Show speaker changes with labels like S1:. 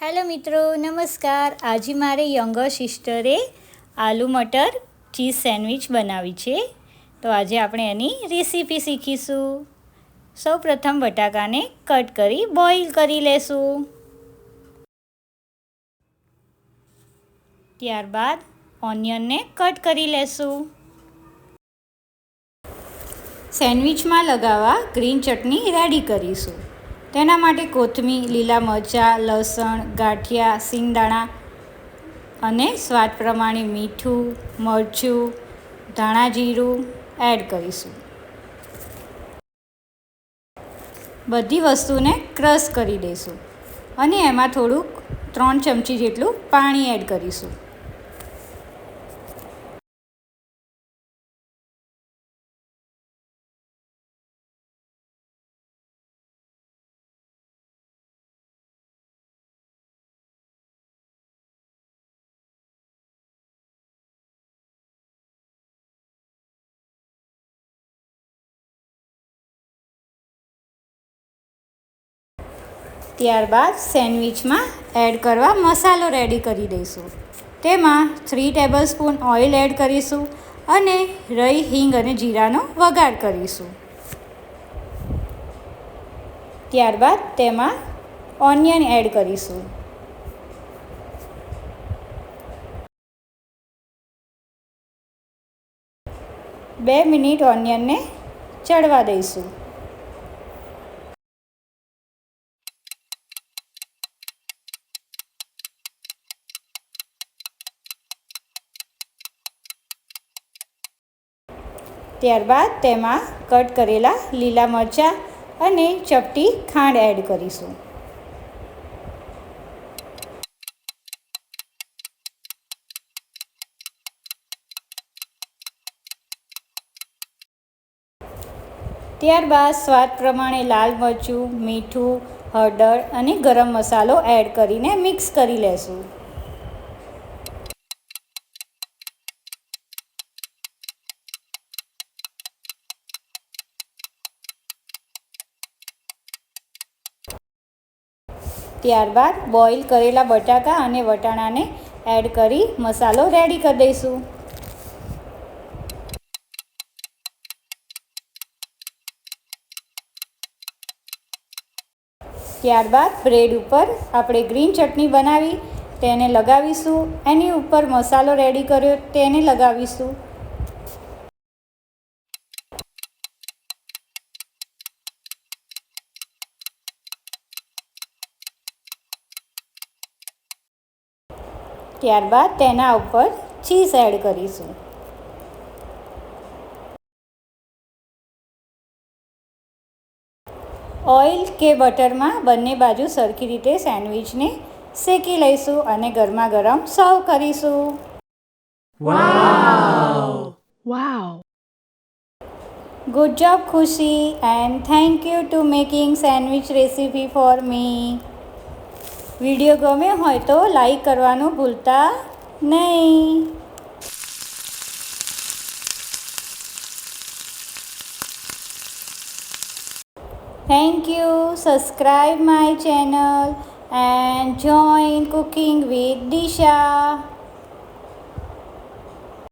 S1: Hello મિત્રો, નમસ્કાર. આજે મારે યંગર સિસ્ટરે આલુ મટર ચીઝ સેન્ડવિચ બનાવી છે. તો આજે આપણે એની રેસીપી શીખીશું. સૌપ્રથમ બટાકાને કટ કરી બોઇલ કરી લેશું. ત્યારબાદ ઓનિયનને કટ કરી લેશું. સેન્ડવિચમાં લગાવવા ગ્રીન ચટણી રેડી કરીશું. તેના માટે કોથમીર, લીલા મરચાં, લસણ, ગાંઠિયા, સિંગદાણા અને સ્વાદ પ્રમાણે મીઠું, મરચું, ધાણા જીરું એડ કરીશું. બધી વસ્તુને ક્રશ કરી દઈશું અને એમાં થોડુંક 3 ચમચી જેટલું પાણી એડ કરીશું. ત્યારબાદ સેન્ડવિચમાં એડ કરવા મસાલો રેડી કરી દઈશું. તેમાં 3 ટેબલસ્પૂન ઓઇલ એડ કરીશું અને રાઈ, હિંગ અને જીરાનો વઘાર કરીશું. ત્યારબાદ તેમાં ઓનિયન એડ કરીશું. બે મિનિટ ઓનિયનને ચડવા દઈશું. ત્યારબાદ તેમાં કટ કરેલા લીલા મરચાં અને ચપટી ખાંડ એડ કરીશું. ત્યારબાદ સ્વાદ પ્રમાણે લાલ મરચું, મીઠું, હળદર અને ગરમ મસાલો એડ કરીને મિક્સ કરી લેશું. ત્યારબાદ બોઇલ કરેલા બટાકા અને વટાણાને એડ કરી મસાલો રેડી કરી દઈશું. ત્યારબાદ બ્રેડ ઉપર આપણે ગ્રીન ચટણી બનાવી તેને લગાવીશું. એની ઉપર મસાલો રેડી કર્યો તેને લગાવીશું. ત્યારબાદ તેના ઉપર ચીઝ એડ કરીશું. ઓઇલ કે બટરમાં બંને બાજુ સરખી રીતે સેન્ડવિચને શેકી લઈશું અને ગરમા ગરમ સર્વ કરીશું.
S2: Wow!
S1: Good job, Khushi, and thank you to making sandwich recipe for me. Video ગમ્યો હોય તો લાઈક કરવાનું ભૂલતા નહીં. Thank you. Subscribe my channel and join Cooking with Disha.